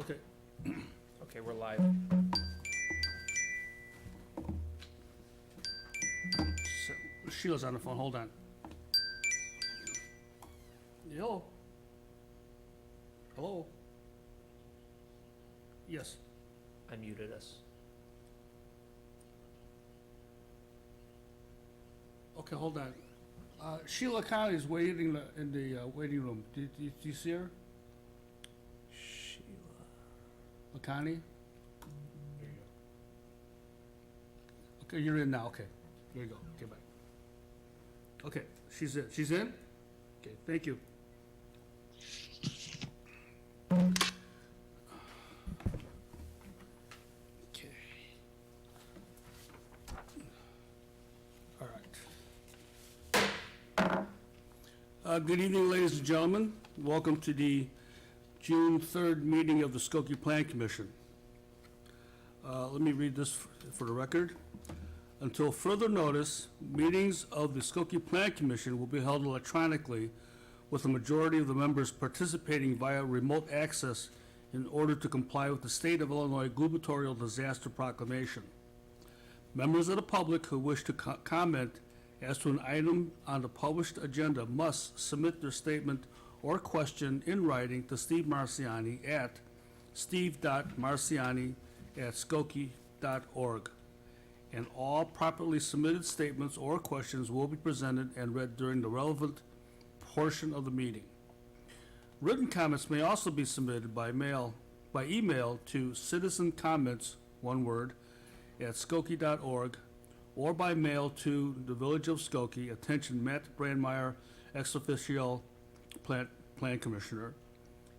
Okay. Okay, we're live. So, Sheila's on the phone, hold on. Hello? Hello? Yes. I muted us. Okay, hold on. Sheila Conley's waiting in the waiting room. Do you see her? Sheila. Connie? Okay, you're in now, okay. Here you go, okay, bye. Okay, she's in. She's in? Okay, thank you. Okay. All right. Good evening, ladies and gentlemen. Welcome to the June 3rd meeting of the Skokie Plan Commission. Let me read this for the record. Until further notice, meetings of the Skokie Plan Commission will be held electronically with a majority of the members participating via remote access in order to comply with the State of Illinois Gubernatorial Disaster Proclamation. Members of the public who wish to comment as to an item on the published agenda must submit their statement or question in writing to Steve Marciani at steve.marciani@skokie.org. And all properly submitted statements or questions will be presented and read during the relevant portion of the meeting. Written comments may also be submitted by email to citizencomments, one word, @skokie.org, or by mail to the Village of Skokie, attention Matt Brandmeier, ex officio Plan Commissioner,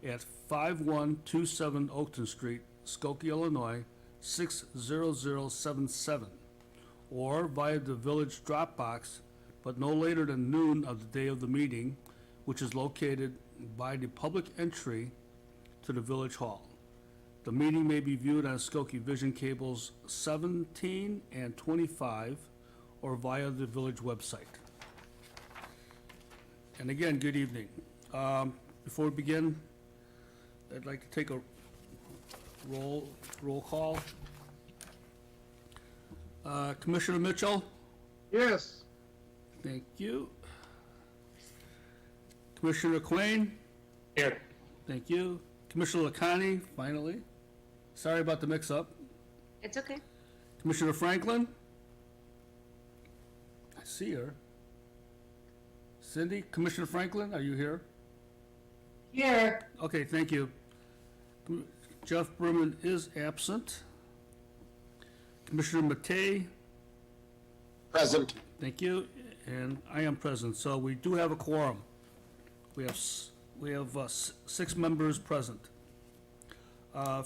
at 5127 Oakton Street, Skokie, Illinois, 60077, or via the village Dropbox, but no later than noon of the day of the meeting, which is located by the public entry to the village hall. The meeting may be viewed on Skokie Vision Cables 17 and 25, or via the village website. And again, good evening. Before we begin, I'd like to take a roll call. Commissioner Mitchell? Yes. Thank you. Commissioner Quain? Here. Thank you. Commissioner Lacani, finally. Sorry about the mix-up. It's okay. Commissioner Franklin? I see her. Cindy? Commissioner Franklin, are you here? Here. Okay, thank you. Jeff Berman is absent. Commissioner Matei? Present. Thank you, and I am present, so we do have a quorum. We have 6 members present.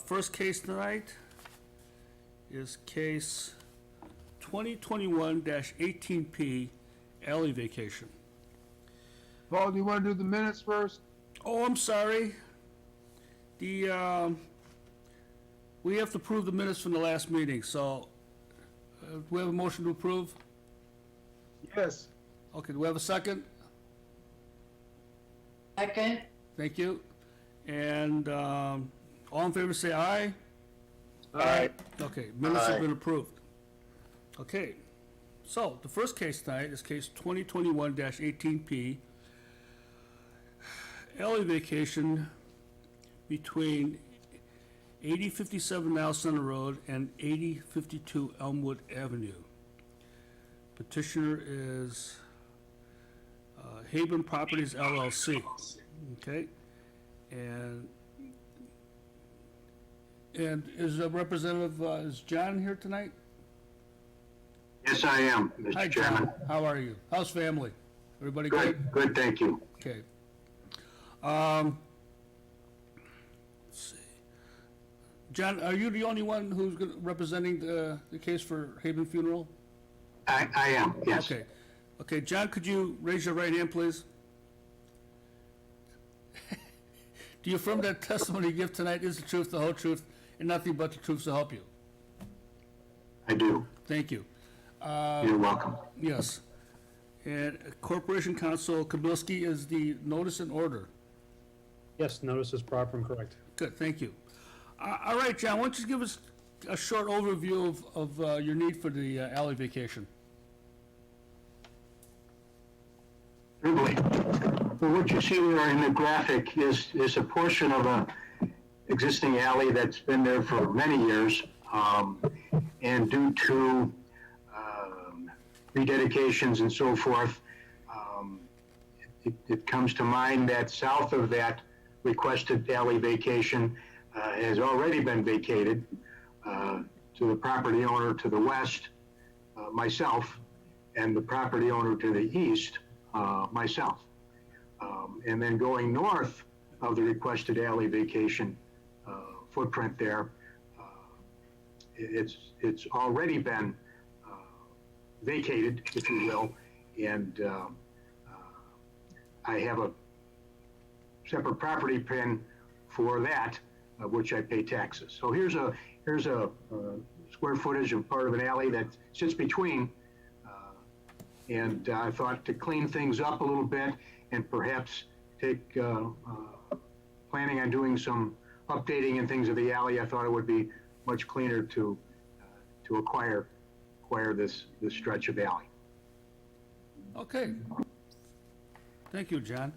First case tonight is case 2021-18P, Alley Vacation. Paul, do you want to do the minutes first? Oh, I'm sorry. We have to approve the minutes from the last meeting, so do we have a motion to approve? Yes. Okay, do we have a second? Second. Thank you. And all in favor say aye. Aye. Okay, minutes have Aye. been approved. Okay, so the first case tonight is case 2021-18P, alley vacation between 8057 Now Center Road and 8052 Elmwood Avenue. Petitioner is Haven Properties LLC. Okay, and is a representative, is John here tonight? Yes, I am, Hi, Mr. Chairman. John. How are you? How's family? Everybody good? Good, thank you. Okay. Let's see. John, are you the only one who's representing the case for Haven Funeral? I am, yes. Okay. Okay, John, could you raise your right hand, please? Do you affirm that testimony you give tonight is the truth, the whole truth, and nothing but the truth to help you? I do. Thank you. You're welcome. Yes. And Corporation Counsel Kabilski is the notice and order. Yes, notice is proper and correct. Good, thank you. All right, John, why don't you give us a short overview of your need for the alley vacation? Certainly. Well, what you see there in the graphic is a portion of a existing alley that's been there for many years. And due to rededications and so forth, it comes to mind that south of that requested alley vacation has already been vacated to the property owner to the west, myself, and the property owner to the east, myself. And then going north of the requested alley vacation footprint there, it's already been vacated, if you will, and I have a separate property pin for that, which I pay taxes. So here's a square footage of part of an alley that sits between, and I thought to clean things up a little bit and perhaps take, planning on doing some updating and things of the alley, I thought it would be much cleaner to acquire this stretch of alley. Okay. Thank you, John.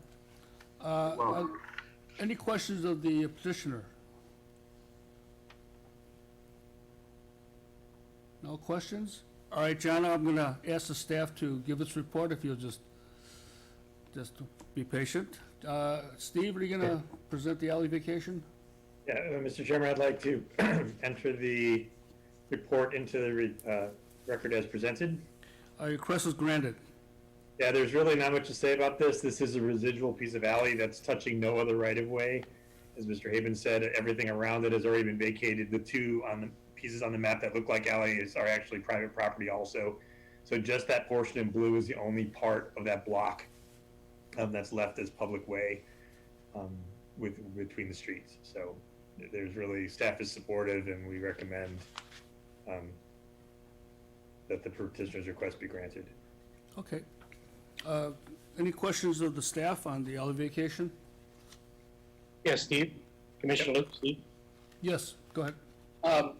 Well, Any questions of the petitioner? No questions? All right, John, I'm going to ask the staff to give its report, if you'll just be patient. Steve, are you going to present the alley vacation? Yeah, Mr. Chairman, I'd like to enter the report into the record as presented. Your request is granted. Yeah, there's really not much to say about this. This is a residual piece of alley that's touching no other right-of-way. As Mr. Haben said, everything around it has already been vacated. The two pieces on the map that look like alleys are actually private property also. So just that portion in blue is the only part of that block that's left as public way between the streets. So there's really, staff is supportive, and we recommend that the petitioner's request be granted. Okay. Any questions of the staff on the alley vacation? Yeah, Steve, Commissioner Luke, Steve. Yes, go ahead.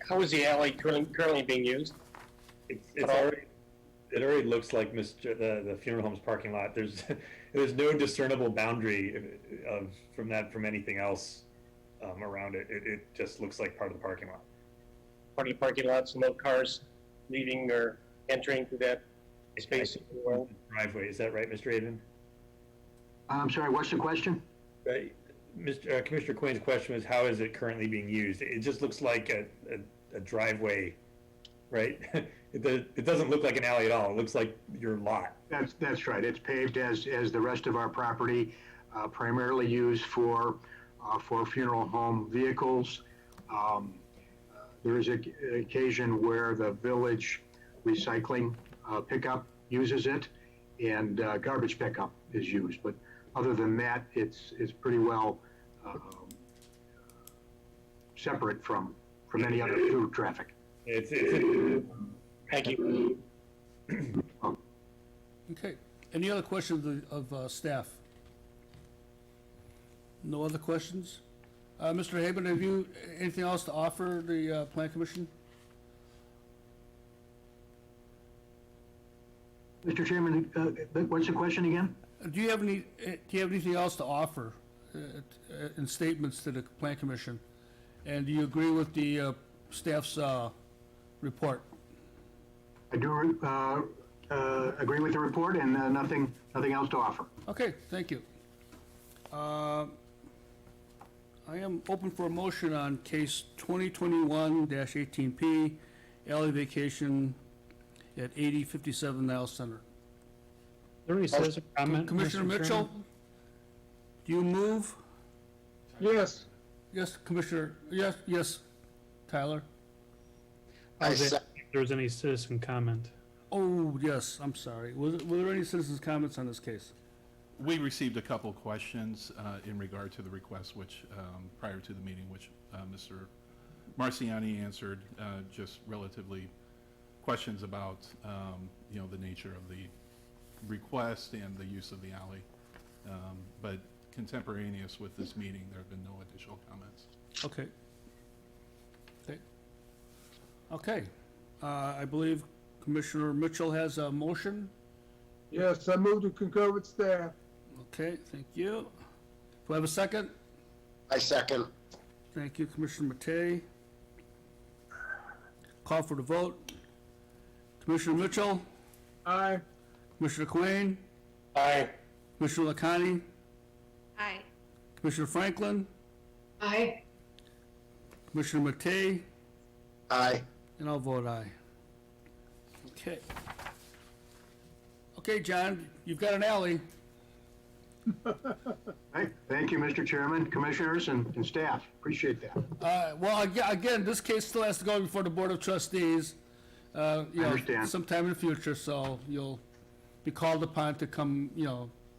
How is the alley currently being used? It already looks like the funeral home's parking lot. There's no discernible boundary from anything else around it. It just looks like part of the parking lot. Part of the parking lots, no cars leaving or entering through that space in the world? Driveway, is that right, Mr. Haven? I'm sorry, what's the question? Right. Commissioner Quain's question was, how is it currently being used? It just looks like a driveway, right? It doesn't look like an alley at all. It looks like your lot. That's right. It's paved as the rest of our property, primarily used for funeral home vehicles. There is an occasion where the village recycling pickup uses it, and garbage pickup is used. But other than that, it's pretty well separate from any other through traffic. Thank you. Okay. Any other questions of staff? No other questions? Mr. Haben, have you anything else to offer the Plan Commission? Mr. Chairman, what's the question again? Do you have anything else to offer in statements to the Plan Commission? And do you agree with the staff's report? I do agree with the report, and nothing else to offer. Okay, thank you. I am open for a motion on case 2021-18P, alley vacation at 8057 Niles Center. There any citizen comment? Commissioner Mr. Mitchell, Chairman? do you move? Yes. Yes, Commissioner, yes, Tyler? I If there was any citizen comment. Oh, yes, I'm sorry. Were there any citizens' comments on this case? We received a couple questions in regard to the request, which, prior to the meeting, which Mr. Marciani answered, just relatively questions about, the nature of the request and the use of the alley. But contemporaneous with this meeting, there have been no additional comments. Okay. Okay. Okay. I believe Commissioner Mitchell has a motion. Yes, I move to concur with staff. Okay, thank you. Do I have a second? I second. Thank you, Commissioner Matei. Call for the vote. Commissioner Mitchell, Aye. Commissioner Quinn, Aye. Commissioner Lakani, Aye. Commissioner Franklin, Aye. Commissioner Matei, Aye. and I'll vote aye. Okay. Okay, John, you've got an alley. Thank you, Mr. Chairman, commissioners, and staff. Appreciate that. Well, again, this case still has to go before the Board of Trustees. You know, understand. sometime in the future, so you'll be called upon to come,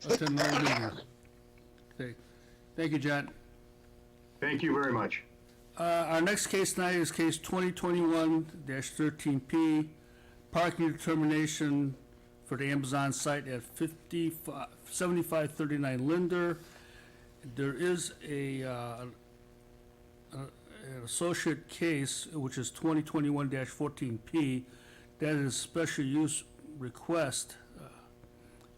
attend more meetings. Okay. Thank you, John. Thank you very much. Our next case tonight is case 2021-13P, parking determination for the Amazon site at 7539 Linder. There is an associate case, which is 2021-14P, that is special use request,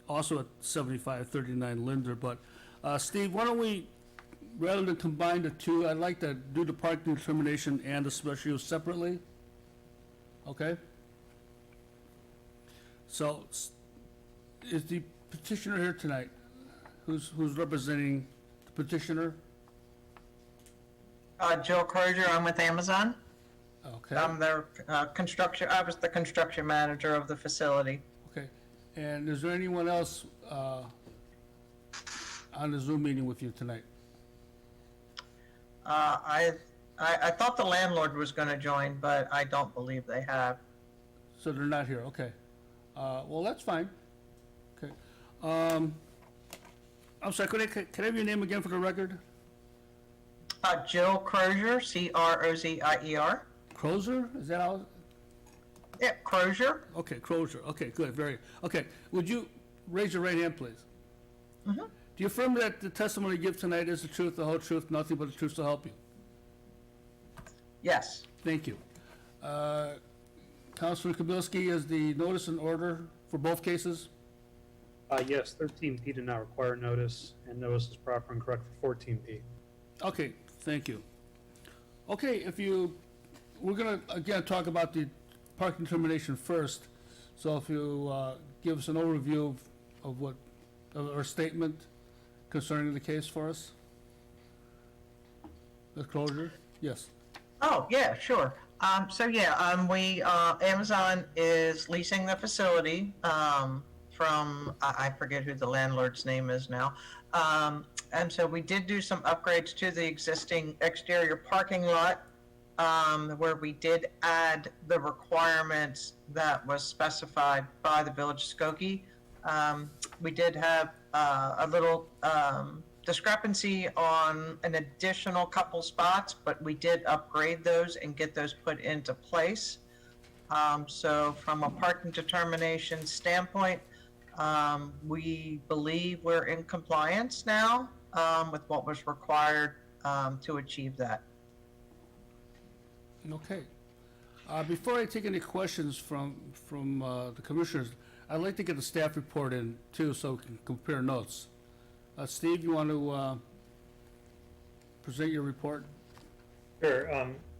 also at 7539 Linder. But Steve, why don't we, rather than combine the two, I'd like to do the parking determination and the special use separately. Okay? So, is the petitioner here tonight? Who's representing the petitioner? Jill Crozier, I'm with Amazon. Okay, I'm their construction, I was the construction manager of the facility. okay. And is there anyone else on the Zoom meeting with you tonight? I thought the landlord was gonna join, but I don't believe they have. So they're not here, okay. Well, that's fine. Okay. I'm sorry, could I have your name again for the record? Jill Crozier, Crozier. Crozier, is that how? Yeah, Crozier. Okay, Crozier, okay, good, okay. Would you raise your right hand, please? Mhm. Do you affirm that the testimony you give tonight is the truth, the whole truth, nothing but the truth to help you? Yes. Thank you. Councilor Kabilski, is the notice in order for both cases? Yes, 13P did not require notice, and notice is proper and correct for 14P. Okay, thank you. Okay, we're gonna, again, talk about the parking determination first. So if you give us an overview of our statement concerning the case for us? Ms. Crozier? Yes. Oh, yeah, sure. Amazon is leasing the facility, from, I forget who the landlord's name is now. And so we did do some upgrades to the existing exterior parking lot, where we did add the requirements that was specified by the Village of Skokie. We did have a little discrepancy on an additional couple spots, but we did upgrade those and get those put into place. So from a parking determination standpoint, we believe we're in compliance now with what was required to achieve that. Okay. Before I take any questions from the commissioners, I'd like to get the staff report in too, so we can compare notes. Steve, you want to present your report? Sure.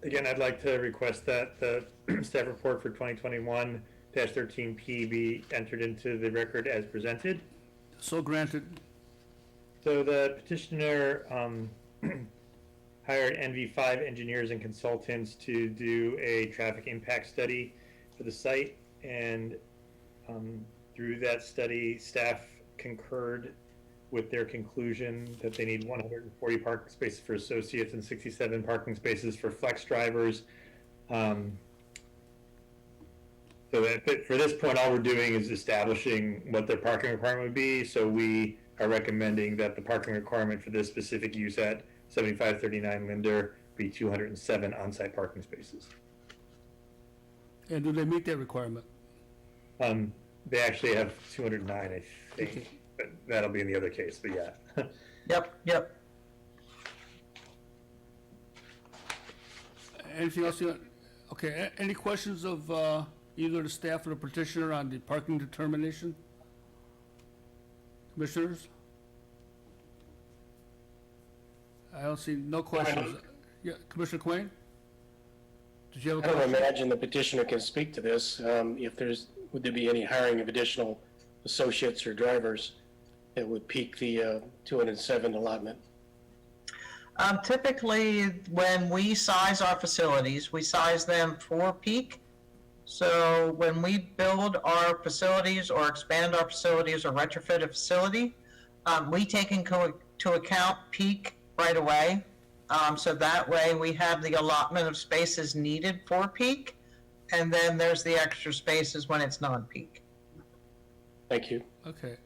Again, I'd like to request that the staff report for 2021-13P be entered into the record as presented. So granted. So the petitioner hired NV5 engineers and consultants to do a traffic impact study for the site, and through that study, staff concurred with their conclusion that they need 140 parking spaces for associates and 67 parking spaces for flex drivers. So that, but for this point, all we're doing is establishing what their parking requirement would be. So we are recommending that the parking requirement for this specific use at 7539 Linder be 207 on-site parking spaces. And do they meet that requirement? They actually have 209, I think. Okay. but that'll be in the other case, but yeah. Yep. Anything else okay, any questions of, either the staff or the petitioner on the parking determination? Commissioners? I don't see, no questions. Yeah, Commissioner Quinn? Did you have a I don't question? imagine the petitioner can speak to this. Would there be any hiring of additional associates or drivers that would peak the 207 allotment? Typically, when we size our facilities, we size them for peak. So when we build our facilities or expand our facilities or retrofit a facility, we take into account peak right away. So that way we have the allotment of spaces needed for peak, and then there's the extra spaces when it's non-peak. Thank you. Okay,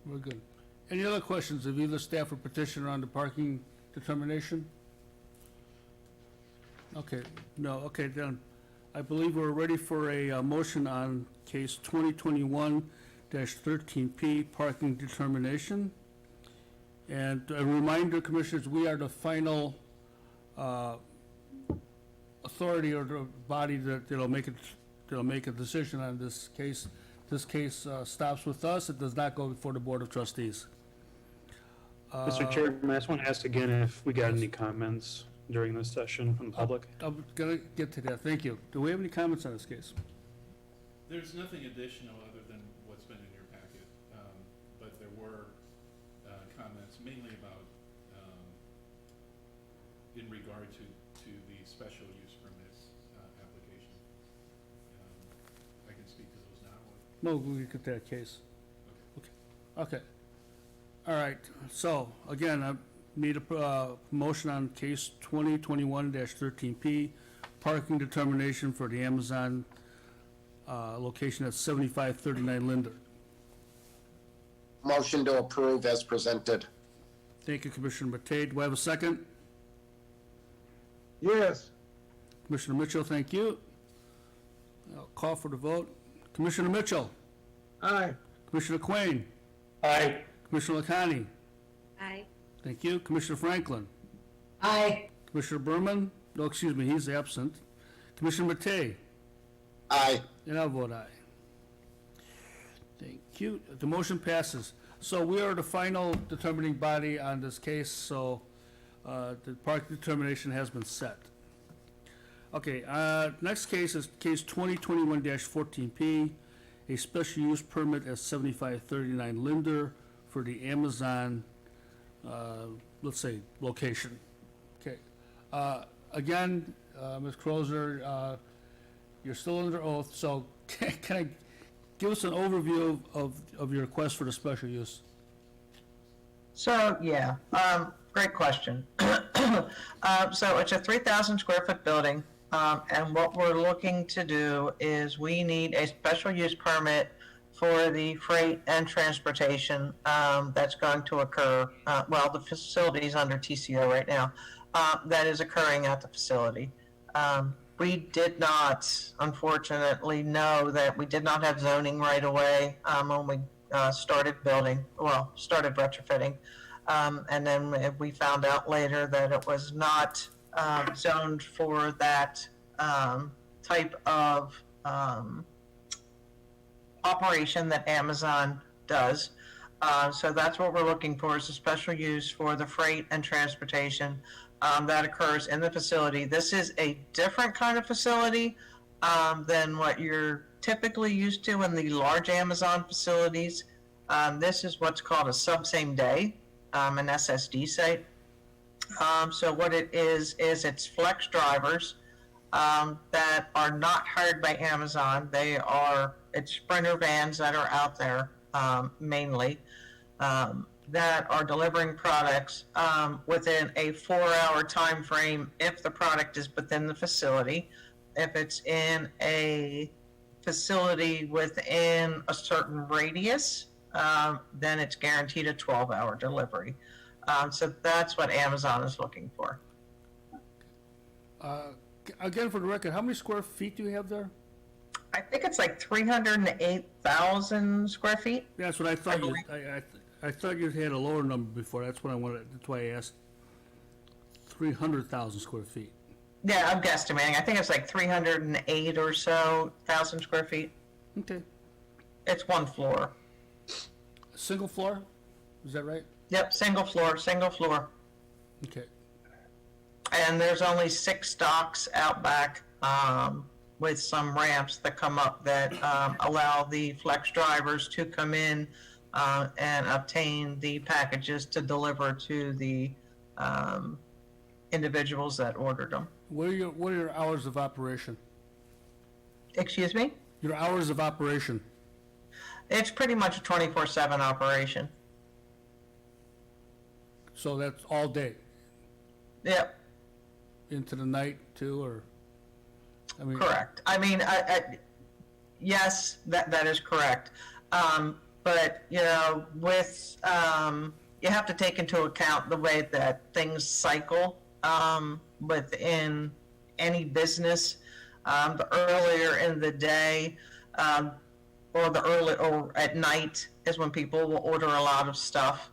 we're good. Any other questions of either staff or petitioner on the parking determination? Okay, no, okay, then, I believe we're ready for a motion on case 2021-13P, parking determination. And a reminder, Commissioners, we are the final authority or the body that'll make a decision on this case. This case stops with us. It does not go before the Board of Trustees. Mr. Chairman, I just want to ask again if we got any comments during this session from the public. I'm gonna get to that. Thank you. Do we have any comments on this case? There's nothing additional other than what's been in your packet, but there were comments mainly about, in regard to the special use permit application. I can speak to those now. No, we get that case. Okay. All right, so, again, I need a motion on case 2021-13P, parking determination for the Amazon location at 7539 Linder. Motion to approve as presented. Thank you, Commissioner Matei. Do I have a second? Yes. Commissioner Mitchell, thank you. I'll call for the vote. Commissioner Mitchell? Aye. Commissioner Quain? Aye. Commissioner Lakani? Aye. Thank you. Commissioner Franklin? Aye. Commissioner Berman? No, excuse me, he's absent. Commissioner Matei? Aye. And I'll vote aye. Thank you. The motion passes. So we are the final determining body on this case, so the park determination has been set. Okay, next case is case 2021-14P, a special use permit at 7539 Linder for the Amazon, let's say, location. Okay. Again, Ms. Crozer, you're still under oath, so can I give us an overview of your request for the special use? So, yeah, great question. So it's a 3,000 square foot building, and what we're looking to do is we need a special use permit for the freight and transportation that's going to occur, well, the facility is under TCO right now, that is occurring at the facility. We did not, unfortunately, know that we did not have zoning right away when we started retrofitting. And then we found out later that it was not zoned for that type of operation that Amazon does. So that's what we're looking for, is a special use for the freight and transportation that occurs in the facility. This is a different kind of facility than what you're typically used to in the large Amazon facilities. This is what's called a sub-same day, an SSD site. So what it is it's flex drivers that are not hired by Amazon. It's Sprinter vans that are out there mainly that are delivering products within a 4-hour time frame if the product is within the facility. If it's in a facility within a certain radius, then it's guaranteed a 12-hour delivery. So that's what Amazon is looking for. Again, for the record, how many square feet do you have there? I think it's like 308,000 square feet. Yeah, that's what I thought. I believe. I thought you had a lower number before, that's what I wanted, that's why I asked 300,000 square feet. Yeah, I'm guesstimating. I think it's like 308 or so thousand square feet. Okay. It's one floor. A single floor, is that right? Yep, single floor, single floor. Okay. And there's only 6 docks out back, with some ramps that come up that allow the flex drivers to come in and obtain the packages to deliver to the individuals that ordered them. What are your hours of operation? Excuse me? Your hours of operation? It's pretty much a 24/7 operation. So that's all day, Yep, into the night too, or? I mean, correct. I mean, yes, that is correct. But, you know, with, you have to take into account the way that things cycle within any business. The earlier in the day, or at night is when people will order a lot of stuff.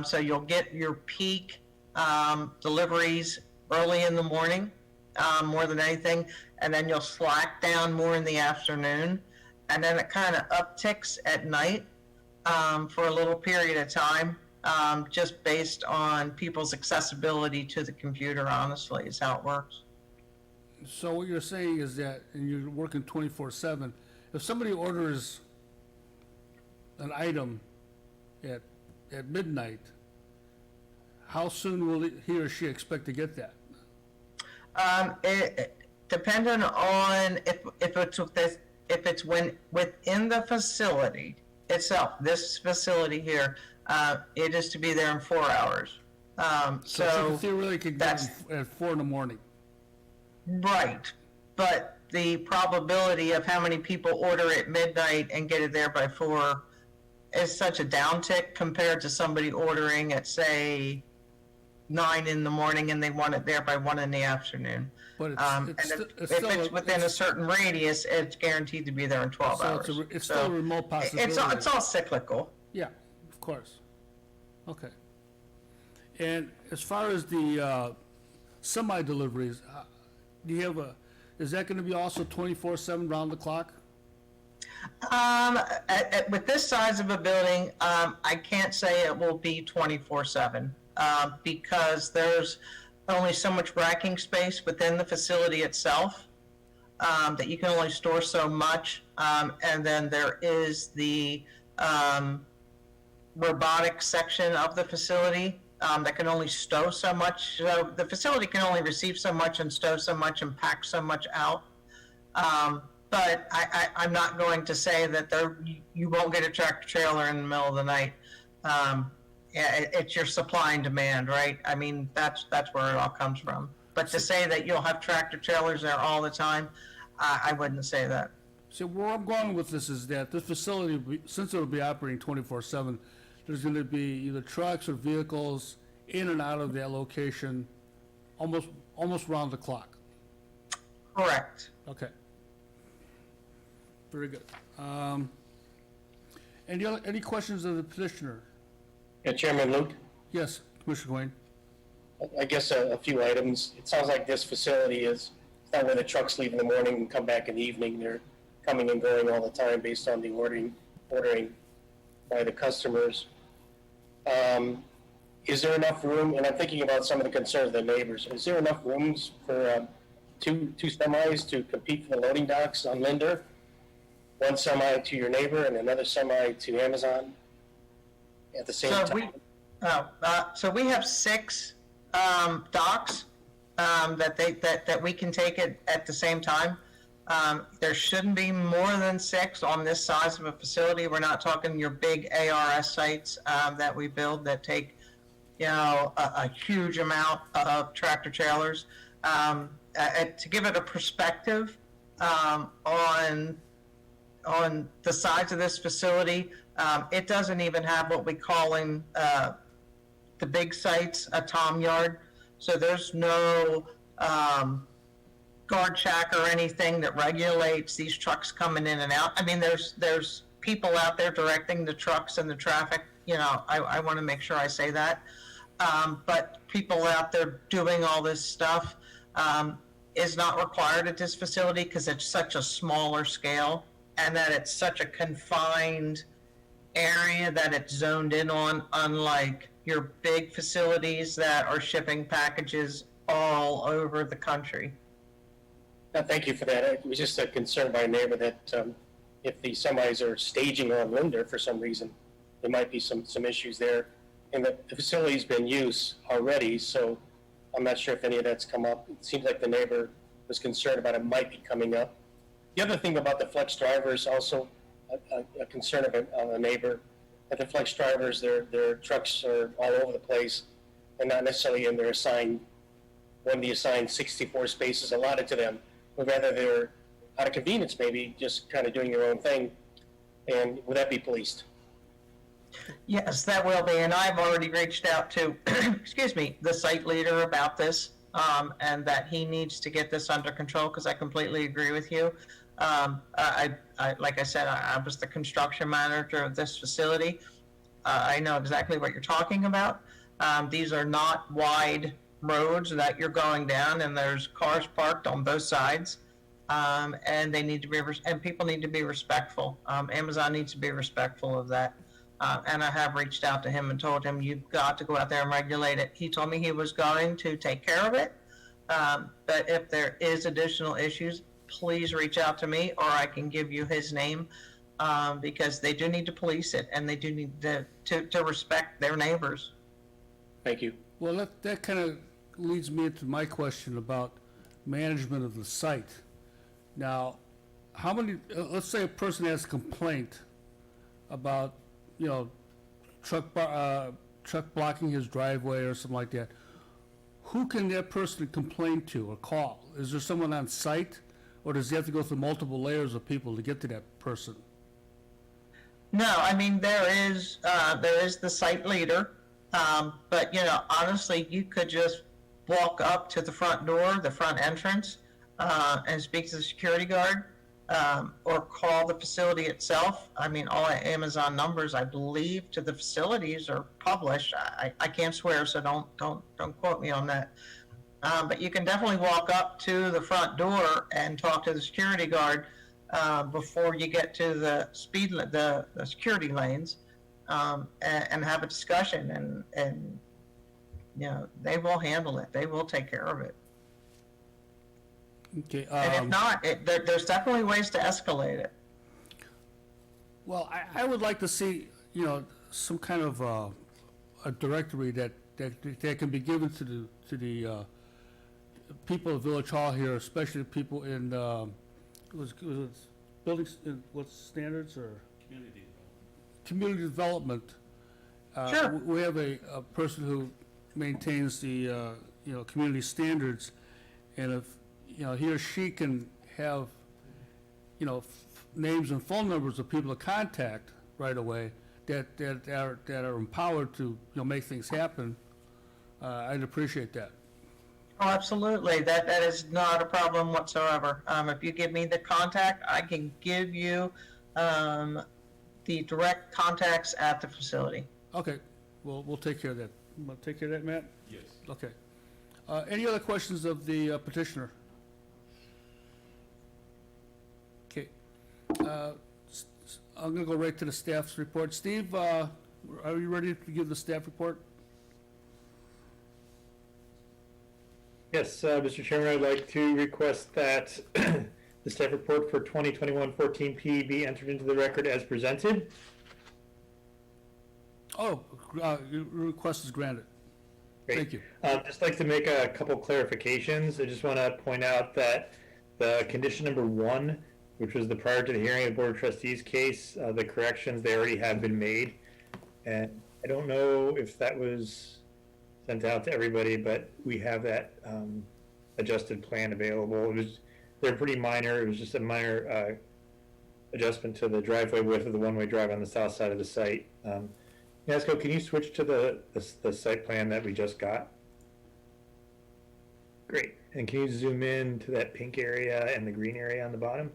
So you'll get your peak deliveries early in the morning, more than anything, and then you'll slack down more in the afternoon, and then it kind of upticks at night for a little period of time, just based on people's accessibility to the computer, honestly, is how it works. so what you're saying is that, and you're working 24/7, if somebody orders an item at midnight, how soon will he or she expect to get that? Depending on if it's within the facility itself, this facility here, it is to be there in 4 hours. So theoretically, could get it at 4 in the morning. Right, but the probability of how many people order at midnight and get it there by 4 is such a downtick compared to somebody ordering at, say, 9 in the morning and they want it there by 1 in the afternoon. But And if it's within a certain radius, it's guaranteed to be there in 12 So hours. it's still a remote possibility. It's all cyclical. Yeah, of course. Okay. And as far as the semi-deliveries, do you have is that going to be also 24/7 round the clock? With this size of a building, I can't say it will be 24/7 because there's only so much racking space within the facility itself that you can only store so much. And then there is the robotic section of the facility that can only stow so much. So the facility can only receive so much and stow so much and pack so much out. But I'm not going to say that you won't get a tractor trailer in the middle of the night. It's your supply and demand, right? I mean, that's where it all comes from. But to say that you'll have tractor trailers there all the time, I wouldn't say that. So where I'm going with this is that this facility, since it'll be operating 24/7, there's going to be either trucks or vehicles in and out of that location almost round the clock. Correct. Okay. Very good. Any questions of the petitioner? Yeah, Chairman Luke, Yes, Commissioner Wayne. I guess a few items. It sounds like this facility is not where the trucks leave in the morning and come back in the evening. They're coming and going all the time based on the ordering by the customers. Is there enough room, and I'm thinking about some of the concerns of the neighbors, is there enough rooms for two semis to compete for the loading docks on Linder? One semi to your neighbor and another semi to Amazon at the same time? So we have 6 docks that we can take it at the same time. There shouldn't be more than 6 on this size of a facility. We're not talking your big ARS sites that we build that take, a huge amount of tractor trailers. To give it a perspective on the size of this facility, it doesn't even have what we call in the big sites a tom yard. So there's no guard shack or anything that regulates these trucks coming in and out. I mean, there's people out there directing the trucks and the traffic I want to make sure I say that. But people out there doing all this stuff is not required at this facility because it's such a smaller scale and that it's such a confined area that it's zoned in on, unlike your big facilities that are shipping packages all over the country. Thank you for that. It was just a concern by a neighbor that if the semis are staging on Linder for some reason, there might be some issues there. And the facility's been used already, so I'm not sure if any of that's come up. It seems like the neighbor was concerned about it might be coming up. The other thing about the flex drivers, also a concern of a neighbor, that the flex drivers, their trucks are all over the place and not necessarily in their assigned, one of the assigned 64 spaces allotted to them, but rather they're out of convenience maybe, just kind of doing your own thing. And would that be policed? Yes, that will be, and I've already reached out to, excuse me, the site leader about this, and that he needs to get this under control, because I completely agree with you. Like I said, I was the construction manager of this facility. I know exactly what you're talking about. These are not wide roads that you're going down, and there's cars parked on both sides. And they need to be, and people need to be respectful. Amazon needs to be respectful of that. And I have reached out to him and told him, you've got to go out there and regulate it. He told me he was going to take care of it. But if there is additional issues, please reach out to me, or I can give you his name, because they do need to police it, and they do need to respect their neighbors. Thank you. Well, that kind of leads me into my question about management of the site. Now, how many, let's say a person has a complaint about, truck blocking his driveway or something like that. Who can that person complain to or call? Is there someone on site, or does he have to go through multiple layers of people to get to that person? No, I mean, there is the site leader, but honestly, you could just walk up to the front door, the front entrance, and speak to the security guard, or call the facility itself. I mean, all Amazon numbers, I believe, to the facilities are published. I can't swear, so don't quote me on that. But you can definitely walk up to the front door and talk to the security guard before you get to the the security lanes, and have a discussion, and they will handle it. They will take care of it. Okay. And if not, there's definitely ways to escalate it. Well, I would like to see, some kind of a directory that can be given to the people of Village Hall here, especially people in was it buildings, what standards or community development. Sure. We have a person who maintains the community standards, and if he or she can have names and phone numbers of people to contact right away that are empowered to make things happen, I'd appreciate that. Oh, absolutely. That is not a problem whatsoever. If you give me the contact, I can give you the direct contacts at the facility. Okay, we'll take care of that. Want to take care of that, Matt? Yes. Okay. Any other questions of the petitioner? Okay. I'm going to go right to the staff's report. Steve, are you ready to give the staff report? Yes, Mr. Chairman, I'd like to request that the staff report for 2021-14P be entered into the record as presented. Oh, your request is granted. Great. Thank you. Just like to make a couple clarifications. I just want to point out that the condition number 1, which was the prior to the hearing of the Board of Trustees case, the corrections, they already have been made. And I don't know if that was sent out to everybody, but we have that adjusted plan available. They're pretty minor. It was just a minor adjustment to the driveway width of the one-way drive on the south side of the site. Nasco, can you switch to the site plan that we just got? Great. And can you zoom in to that pink area and the green area on the bottom?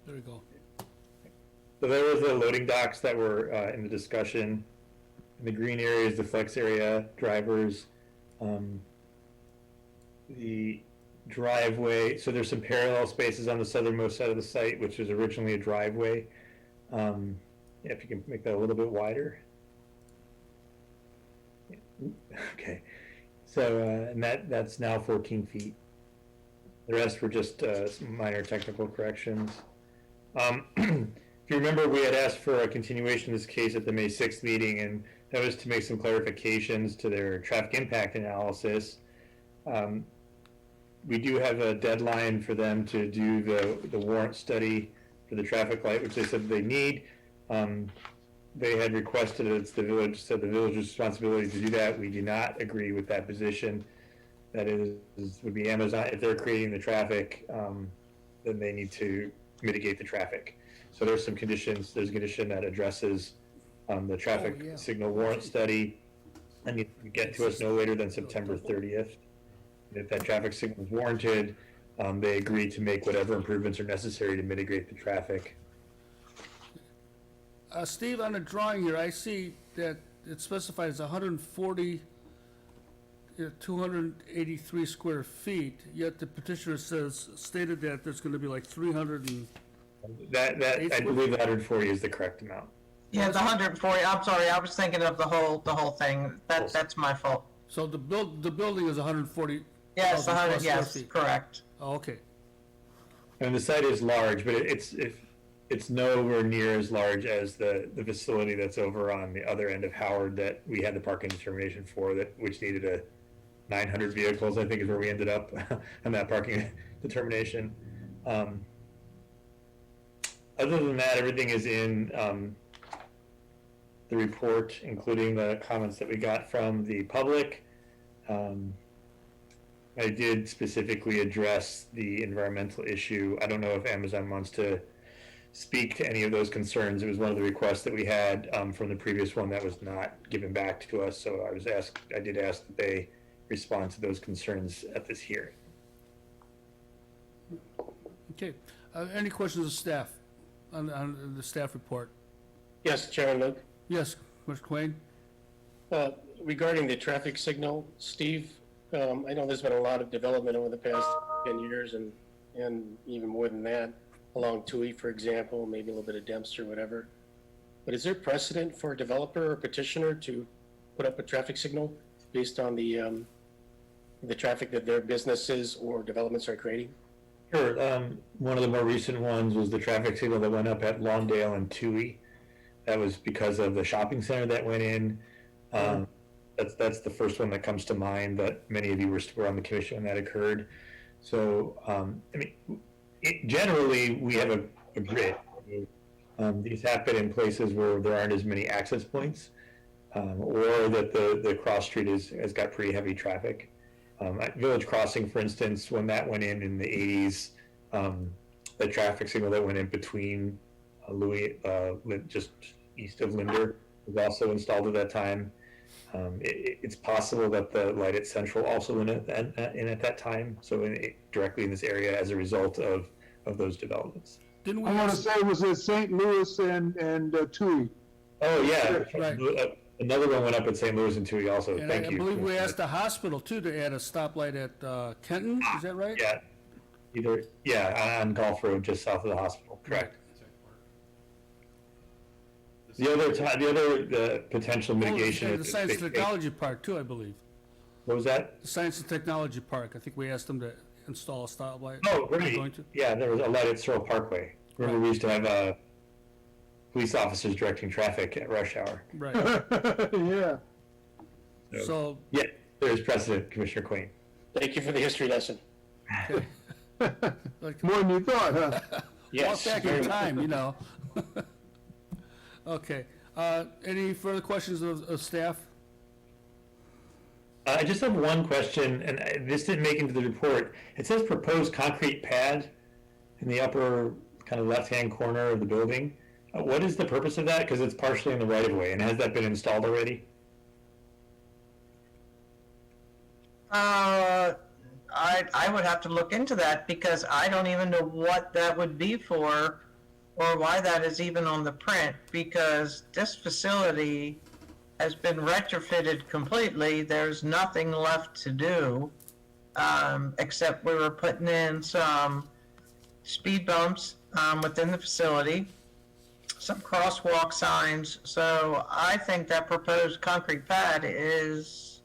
There we go. So there was the loading docks that were in the discussion. In the green area is the flex area, drivers, the driveway. So there's some parallel spaces on the southernmost side of the site, which was originally a driveway. If you can make that a little bit wider. Okay. So and that's now 14 feet. The rest were just some minor technical corrections. If you remember, we had asked for a continuation of this case at the May 6th meeting, and that was to make some clarifications to their traffic impact analysis. We do have a deadline for them to do the warrant study for the traffic light, which they said they need. They had requested it's the village, said the village's responsibility to do that. We do not agree with that position. That would be Amazon. If they're creating the traffic, then they need to mitigate the traffic. So there's some conditions. There's a condition that addresses the traffic signal warrant study. And needs to get to us no later than September 30th. If that traffic signal is warranted, they agree to make whatever improvements are necessary to mitigate the traffic. Steve, on the drawing here, I see that it specifies 140, 283 square feet, yet the petitioner stated that there's going to be like 300 and... I believe the 140 is the correct amount. Yeah, the 140, I'm sorry, I was thinking of the whole thing. That's my fault. So the building is 140. Yes, 100, yes, feet. correct. Oh, okay. And the site is large, but it's nowhere near as large as the facility that's over on the other end of Howard that we had the parking determination for, which needed a 900 vehicles, I think is where we ended up on that parking determination. Other than that, everything is in the report, including the comments that we got from the public. I did specifically address the environmental issue. I don't know if Amazon wants to speak to any of those concerns. It was one of the requests that we had from the previous one that was not given back to us. So I did ask that they respond to those concerns at this hearing. Okay. Any questions of staff on the staff report? Yes, Chairman Luke. Yes, Mr. Quain? Regarding the traffic signal, Steve, I know there's been a lot of development over the past 10 years and even more than that, along TUI, for example, maybe a little bit of Dempster, whatever. But is there precedent for a developer or petitioner to put up a traffic signal based on the traffic that their businesses or developments are creating? Sure. One of the more recent ones was the traffic signal that went up at Lawndale and TUI. That was because of the shopping center that went in. That's the first one that comes to mind, but many of you were on the commission when that occurred. So, generally, we have a grid. These happen in places where there aren't as many access points, or that the cross street has got pretty heavy traffic. At Village Crossing, for instance, when that went in the 80s, the traffic signal that went in between just east of Linder was also installed at that time. It's possible that the light at Central also went in at that time, so directly in this area as a result of those developments. Didn't we I want to say, was it St. Louis and TUI? Oh, yeah. Right. Another one went up at St. Louis and TUI also. And Thank I you. believe we asked the hospital, too, to add a stoplight at Kenton, is that right? Yeah. On Golf Road, just south of the hospital, correct. The other potential mitigation. The Science and Technology Park, too, I believe. What was that? The Science and Technology Park, I think we asked them to install a stoplight. Oh, Are they right. going to? Yeah, there was a light at Searle Parkway. Remember, we used to have police officers directing traffic at rush hour. Right. Yeah. So, Yeah, there's precedent, Commissioner Quain. Thank you for the history lesson. like, More than you thought, huh? Yes. walk back very in much. time, you know. Okay. Any further questions of staff? I just have one question, and this didn't make into the report. It says proposed concrete pad in the upper kind of left-hand corner of the building. What is the purpose of that? Because it's partially in the right-of-way, and has that been installed already? I would have to look into that because I don't even know what that would be for. or why that is even on the print, because this facility has been retrofitted completely. There's nothing left to do, except we were putting in some speed bumps within the facility, some crosswalk signs. So I think that proposed concrete pad is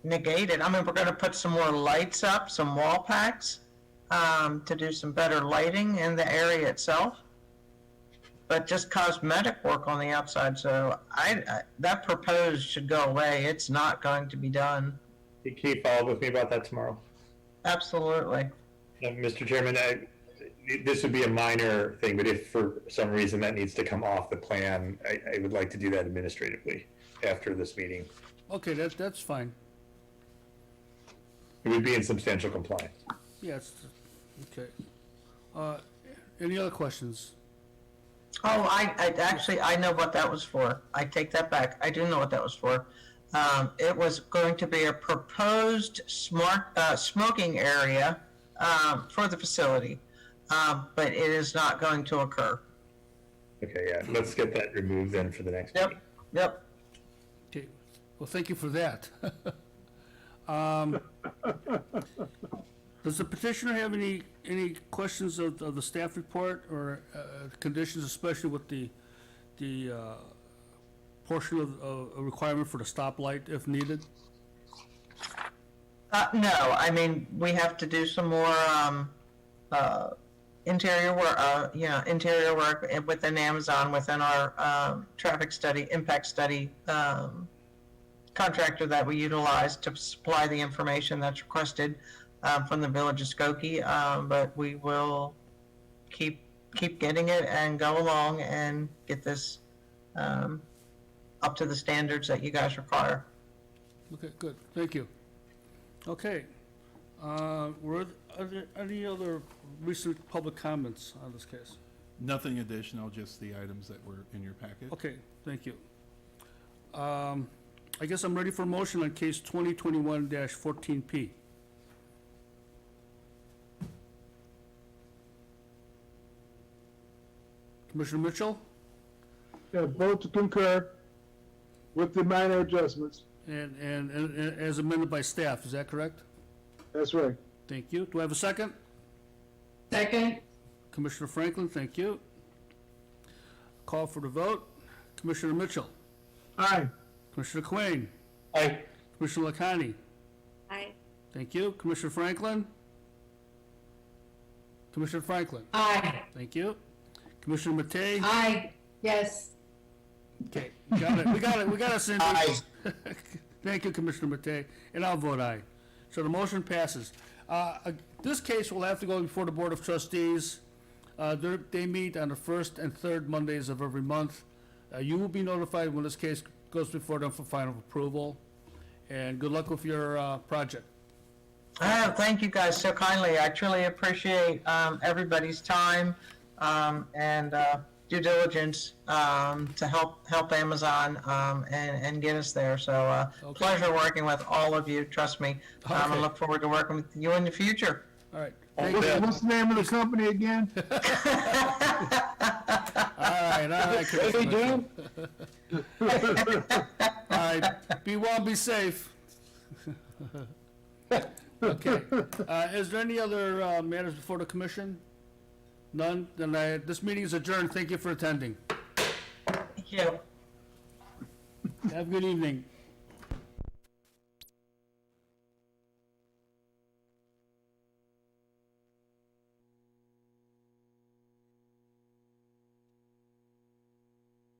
negated. I mean, we're going to put some more lights up, some wall packs to do some better lighting in the area itself, but just cosmetic work on the outside. So I that proposed should go away. It's not going to be done. Can you follow up with me about that tomorrow? Absolutely. Mr. Chairman, this would be a minor thing, but if for some reason that needs to come off the plan, I would like to do that administratively after this meeting. Okay, that's fine. It would be in substantial compliance. Yes, okay. Any other questions? Oh, I actually, I know what that was for. I take that back. I do know what that was for. It was going to be a proposed smoking area for the facility, but it is not going to occur. Okay, yeah, let's get that removed then for the next meeting. Yep. Okay, well, thank you for that. Does the petitioner have any questions of the staff report or conditions, especially with the portion of a requirement for the stoplight if needed? No, I mean, we have to do some more interior work, interior work within Amazon, within our traffic study, impact study contractor that we utilize to supply the information that's requested from the Village of Skokie, but we will keep getting it and go along and get this up to the standards that you guys require. Okay, good, thank you. Okay, are there any other recent public comments on this case? Nothing additional, just the items that were in your packet. Okay, thank you. I guess I'm ready for a motion on case 2021-14P. Commissioner Mitchell, Yeah, vote to concur with the minor adjustments. and as amended by staff, is that correct? That's right. Thank you. Do I have a second? Second. Commissioner Franklin, thank you. Call for the vote. Commissioner Mitchell, Aye. Commissioner Quain, Aye. Commissioner Lakani, Aye. thank you. Commissioner Franklin? Commissioner Franklin, Aye. thank you. Commissioner Matei? Aye. Yes. Okay, got it. We got it, Cindy. Aye. Thank you, Commissioner Matei, and I'll vote aye. So the motion passes. This case will have to go before the Board of Trustees. They meet on the first and third Mondays of every month. You will be notified when this case goes before them for final approval. And good luck with your project. Thank you guys so kindly. I truly appreciate everybody's time and due diligence to help Amazon and get us there. So Okay. pleasure working with all of you. Trust me. I Okay. look forward to working with you in the future. All right. Thank you. What's the name of the company again? All right, Commissioner Mitchell. All right, be well, be safe. Okay, is there any other matters before the commission? None? Then this meeting is adjourned. Thank you for attending. Thank you. Have a good evening.